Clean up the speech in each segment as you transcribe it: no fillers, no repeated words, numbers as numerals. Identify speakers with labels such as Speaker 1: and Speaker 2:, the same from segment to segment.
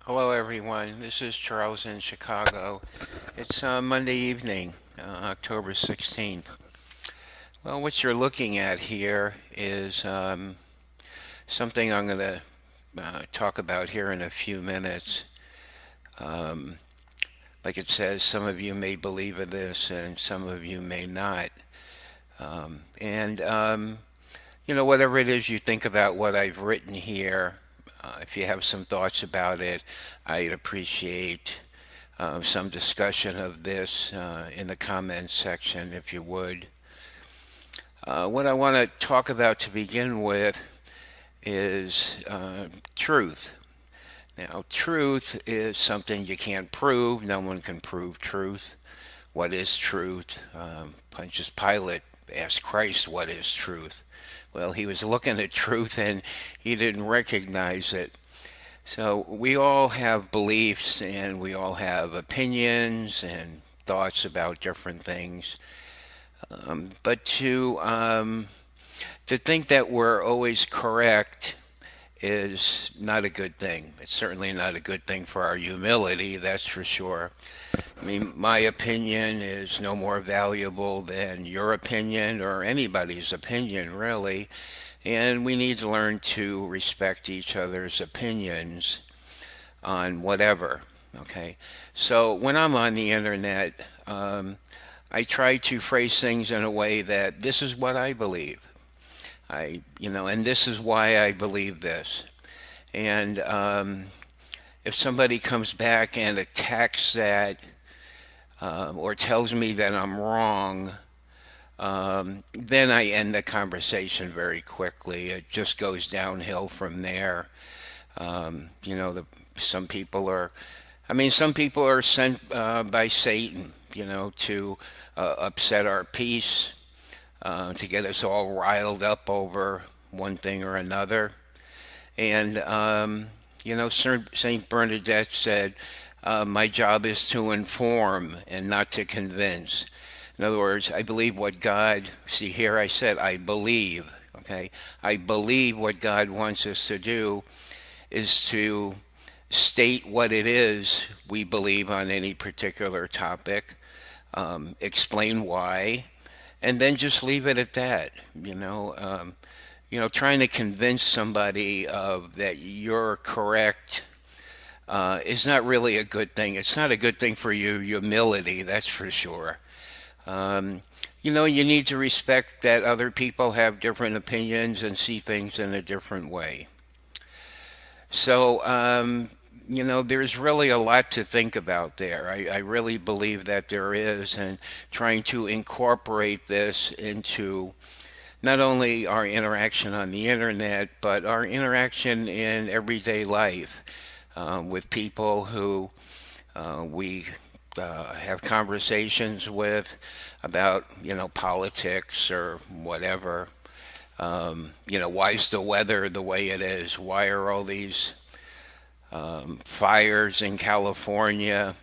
Speaker 1: Hello, everyone. This is Charles in Chicago. It's Monday evening, October 16th. Well, what you're looking at here is something I'm going to talk about here in a few minutes. Um, like it says, some of you may believe in this and some of you may not. And whatever it is you think about what I've written here, if you have some thoughts about it, I'd appreciate some discussion of this in the comments section, if you would. What I want to talk about to begin with is truth. Now, truth is something you can't prove. No one can prove truth. What is truth? Pontius Pilate asked Christ, what is truth? Well, he was looking at truth and he didn't recognize it. So we all have beliefs and we all have opinions and thoughts about different things. But to think that we're always correct is not a good thing. It's certainly not a good thing for our humility, that's for sure. I mean, my opinion is no more valuable than your opinion or anybody's opinion, really. And we need to learn to respect each other's opinions on whatever. Okay. So when I'm on the internet, I try to phrase things in a way that this is what I believe. And this is why I believe this. And if somebody comes back and attacks that or tells me that I'm wrong, then I end the conversation very quickly. It just goes downhill from there. Some people are sent by Satan, to upset our peace, to get us all riled up over one thing or another. And, St. Bernadette said, my job is to inform and not to convince. In other words, I believe what God, see here I said I believe, okay? I believe what God wants us to do is to state what it is we believe on any particular topic, explain why, and then just leave it at that. Trying to convince somebody that you're correct is not really a good thing. It's not a good thing for your humility, that's for sure. You need to respect that other people have different opinions and see things in a different way. So, there's really a lot to think about there. I really believe that there is, and trying to incorporate this into not only our interaction on the internet, but our interaction in everyday life with people who we have conversations with about, politics or whatever. Why is the weather the way it is? Why are all these fires in California?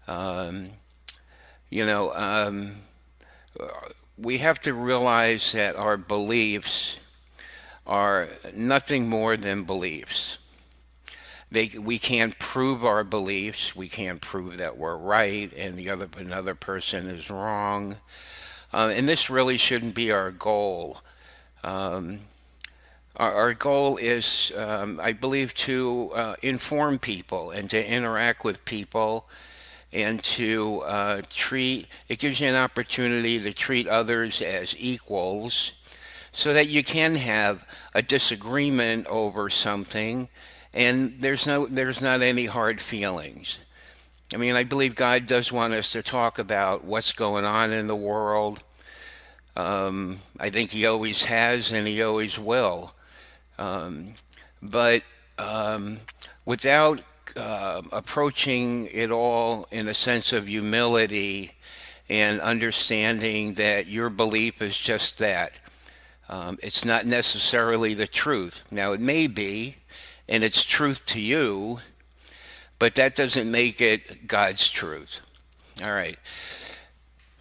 Speaker 1: Um, you know, um, we have to realize that our beliefs are nothing more than beliefs. We can't prove our beliefs. We can't prove that we're right and another person is wrong. And this really shouldn't be our goal. Um, our goal is, I believe, to inform people and to interact with people and to it gives you an opportunity to treat others as equals so that you can have a disagreement over something and there's not any hard feelings. I mean, I believe God does want us to talk about what's going on in the world. I think He always has and He always will. But without approaching it all in a sense of humility and understanding that your belief is just that. It's not necessarily the truth. Now, it may be, and it's truth to you, but that doesn't make it God's truth. All right.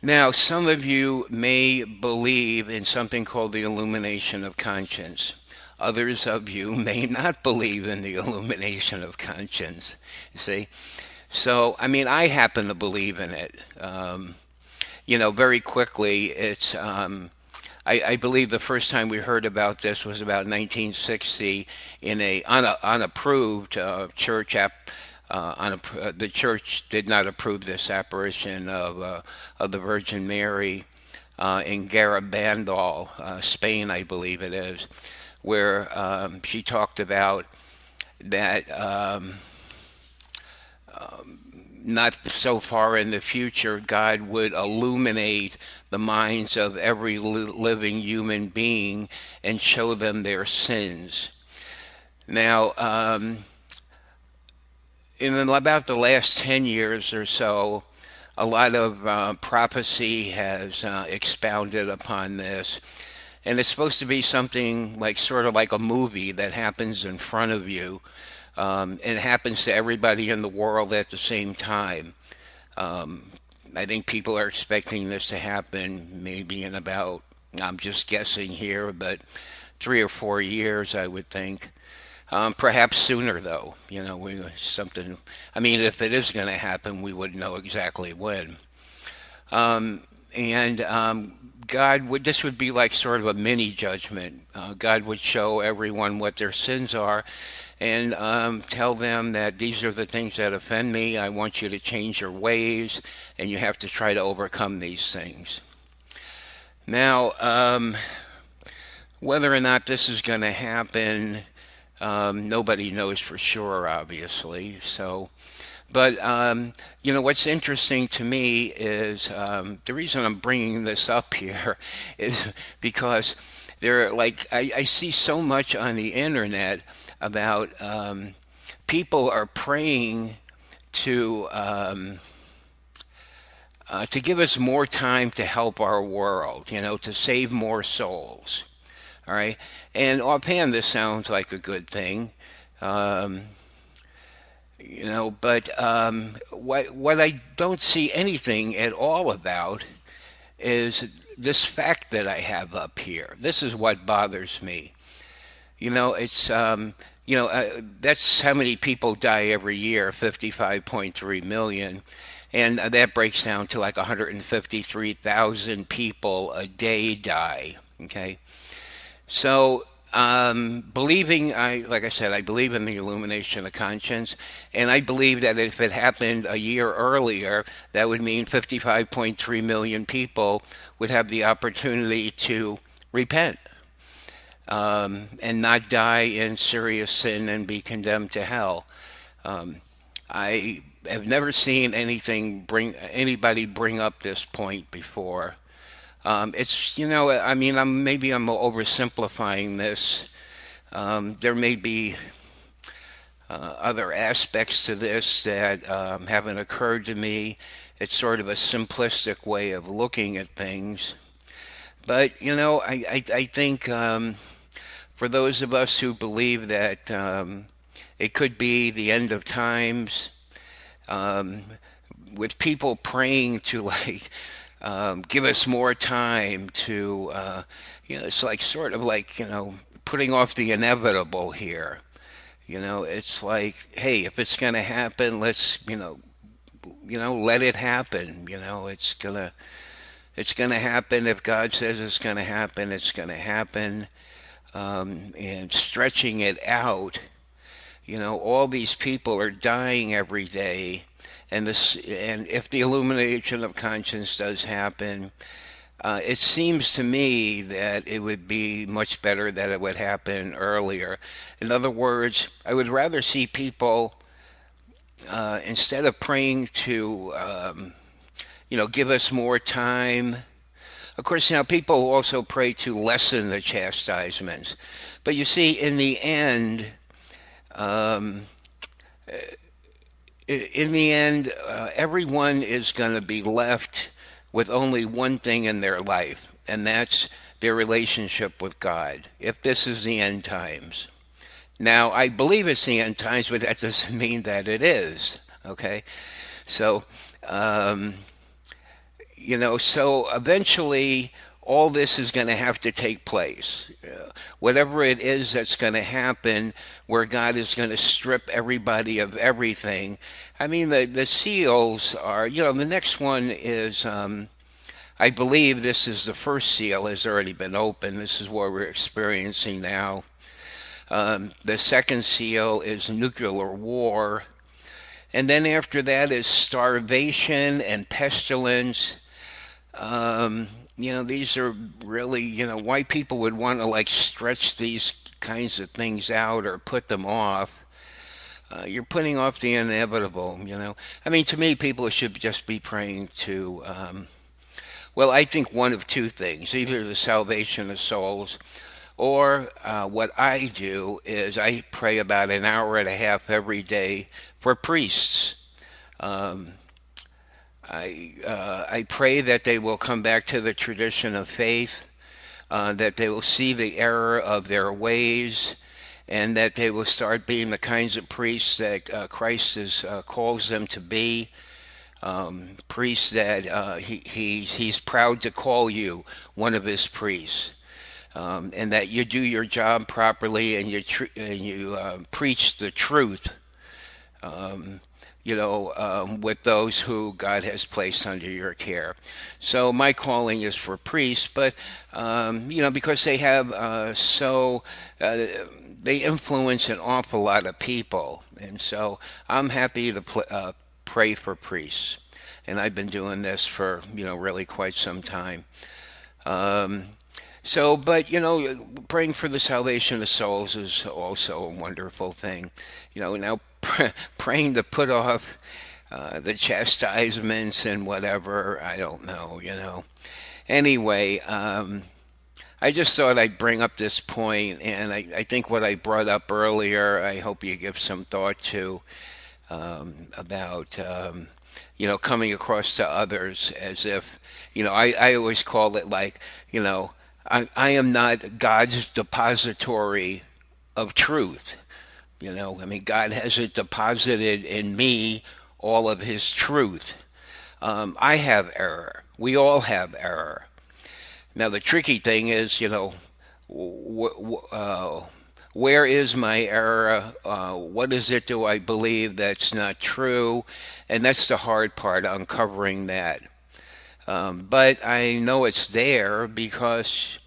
Speaker 1: Now, some of you may believe in something called the illumination of conscience. Others of you may not believe in the illumination of conscience. You see? So, I mean, I happen to believe in it. Very quickly, I believe the first time we heard about this was about 1960 in a unapproved church the church did not approve this apparition of the Virgin Mary in Garabandal, Spain, I believe it is, where she talked about that not so far in the future, God would illuminate the minds of every living human being and show them their sins. Now, in about the last 10 years or so, a lot of prophecy has expounded upon this. And it's supposed to be something like sort of like a movie that happens in front of you. And it happens to everybody in the world at the same time. I think people are expecting this to happen maybe in about, I'm just guessing here, but 3 or 4 years, I would think. Perhaps sooner, though. Something. I mean, if it is going to happen, we would know exactly when. God would. This would be like sort of a mini judgment. God would show everyone what their sins are, and tell them that these are the things that offend me. I want you to change your ways, and you have to try to overcome these things. Now, whether or not this is going to happen, nobody knows for sure, obviously. So, but what's interesting to me is the reason I'm bringing this up here is because I see so much on the internet about people are praying to give us more time to help our world, to save more souls. All right, and offhand, this sounds like a good thing, but what I don't see anything at all about is this fact that I have up here. This is what bothers me. It's that's how many people die every year, 55.3 million. And that breaks down to like 153,000 people a day die, okay? So, like I said, I believe in the illumination of conscience, and I believe that if it happened a year earlier, that would mean 55.3 million people would have the opportunity to repent. And not die in serious sin and be condemned to hell. I have never seen anybody bring up this point before. It's maybe I'm oversimplifying this. There may be other aspects to this that haven't occurred to me. It's sort of a simplistic way of looking at things. But I think for those of us who believe that it could be the end of times, with people praying to give us more time to, it's like sort of like, putting off the inevitable here. It's like, hey, if it's going to happen, let's, let it happen. It's going to happen. If God says it's going to happen, it's going to happen. And stretching it out, all these people are dying every day, and if the illumination of conscience does happen, it seems to me that it would be much better that it would happen earlier. In other words, I would rather see people, instead of praying to, give us more time. Of course, people also pray to lessen the chastisements. But you see, in the end, everyone is going to be left with only one thing in their life, and that's their relationship with God, if this is the end times. Now, I believe it's the end times, but that doesn't mean that it is, okay? So, so eventually all this is going to have to take place. Whatever it is that's going to happen, where God is going to strip everybody of everything. I mean, the seals are, the next one is, I believe this is the first seal has already been opened. This is what we're experiencing now. The second seal is nuclear war. And then after that is starvation and pestilence. These are really, why people would want to like stretch these kinds of things out or put them off. You're putting off the inevitable. I mean, to me, people should just be praying to, well, I think one of two things, either the salvation of souls, or what I do is I pray about an hour and a half every day for priests. I pray that they will come back to the tradition of faith, that they will see the error of their ways, and that they will start being the kinds of priests that Christ calls them to be. Priests that he's proud to call you one of his priests. And that you do your job properly and you preach the truth, with those who God has placed under your care. So my calling is for priests, but, because they have they influence an awful lot of people. And so I'm happy to pray for priests. And I've been doing this for, really quite some time. Praying for the salvation of souls is also a wonderful thing. Now praying to put off the chastisements and whatever, I don't know, Anyway, I just thought I'd bring up this point, and I think what I brought up earlier, I hope you give some thought to about, coming across to others as if, I always call it like, I am not God's depository of truth. God hasn't deposited in me all of his truth. I have error. We all have error. Now, the tricky thing is, where is my error? What is it do I believe that's not true? And that's the hard part, uncovering that. But I know it's there because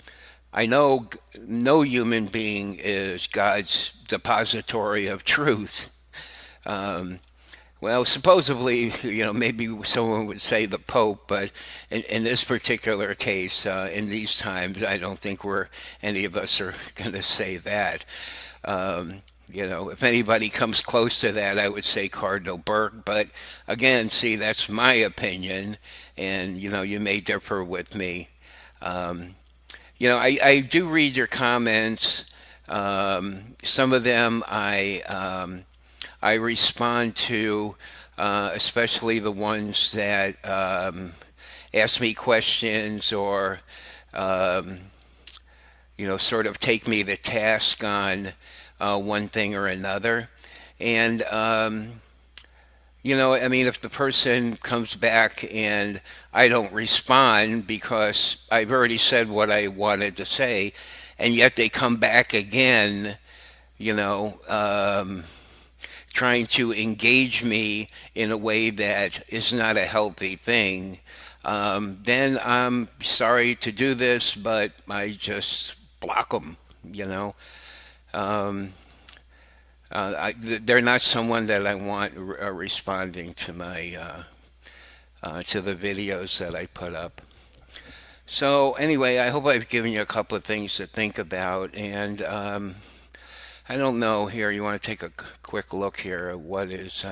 Speaker 1: I know no human being is God's depository of truth. Well, supposedly, maybe someone would say the Pope, but in this particular case, in these times, I don't think any of us are going to say that. If anybody comes close to that, I would say Cardinal Burke. But again, see, that's my opinion, and you may differ with me. I do read your comments. Some of them I respond to, especially the ones that ask me questions or sort of take me to task on one thing or another. And if the person comes back and I don't respond because I've already said what I wanted to say, and yet they come back again, trying to engage me in a way that is not a healthy thing, then I'm sorry to do this, but I just block them, they're not someone that I want responding to my to the videos that I put up. So anyway, I hope I've given you a couple of things to think about, and I don't know here. You want to take a quick look here at what is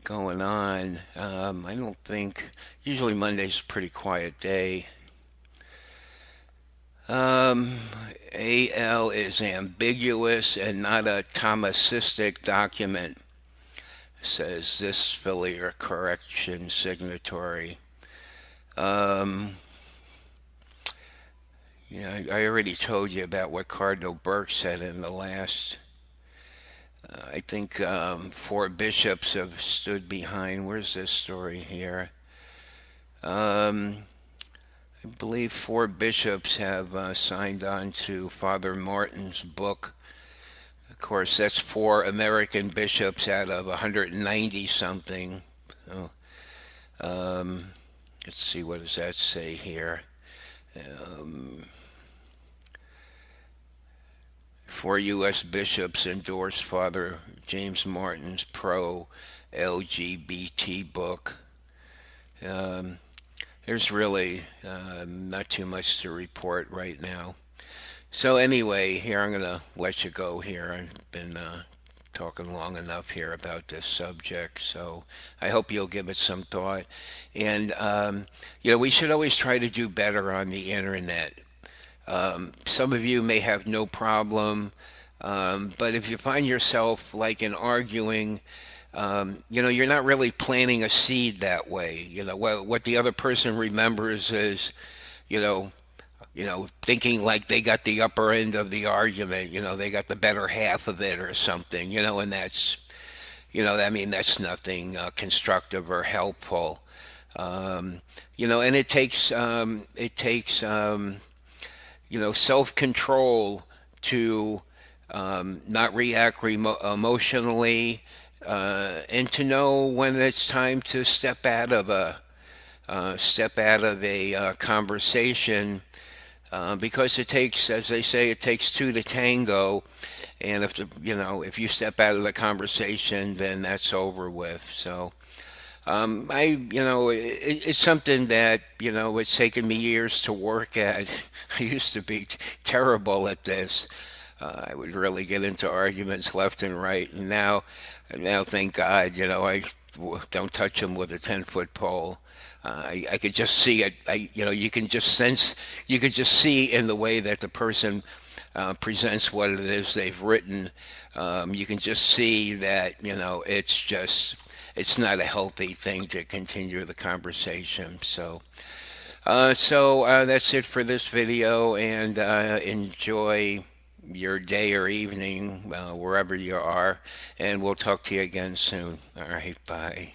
Speaker 1: going on. I don't think usually Monday's a pretty quiet day. AL is ambiguous and not a Thomasistic document, says this filial correction signatory. I already told you about what Cardinal Burke said in the last. I think 4 bishops have stood behind. Where's this story here? I believe 4 bishops have signed on to Father Martin's book. Of course, that's 4 American bishops out of 190 something. So, um, let's see, what does that say here? Um, 4 U.S. bishops endorsed Father James Martin's pro-LGBT book. Um, there's really not too much to report right now. So anyway, here I'm going to let you go here. I've been talking long enough here about this subject, so I hope you'll give it some thought. And, we should always try to do better on the internet. Some of you may have no problem, but if you find yourself like in arguing, you're not really planting a seed that way. What the other person remembers is, you know, thinking like they got the upper end of the argument, they got the better half of it or something, and that's, I mean, that's nothing constructive or helpful. And it takes self-control to not react emotionally, and to know when it's time to step out of a conversation, because it takes, as they say, it takes two to tango, and if you step out of the conversation, then that's over with. So. It's something that, it's taken me years to work at. I used to be terrible at this. I would really get into arguments left and right, and now, thank God, I don't touch them with a 10-foot pole. I could just see it. You can just sense, you could just see in the way that the person presents what it is they've written. You can just see that, it's not a healthy thing to continue the conversation. So that's it for this video, and enjoy your day or evening wherever you are, and we'll talk to you again soon. All right, bye.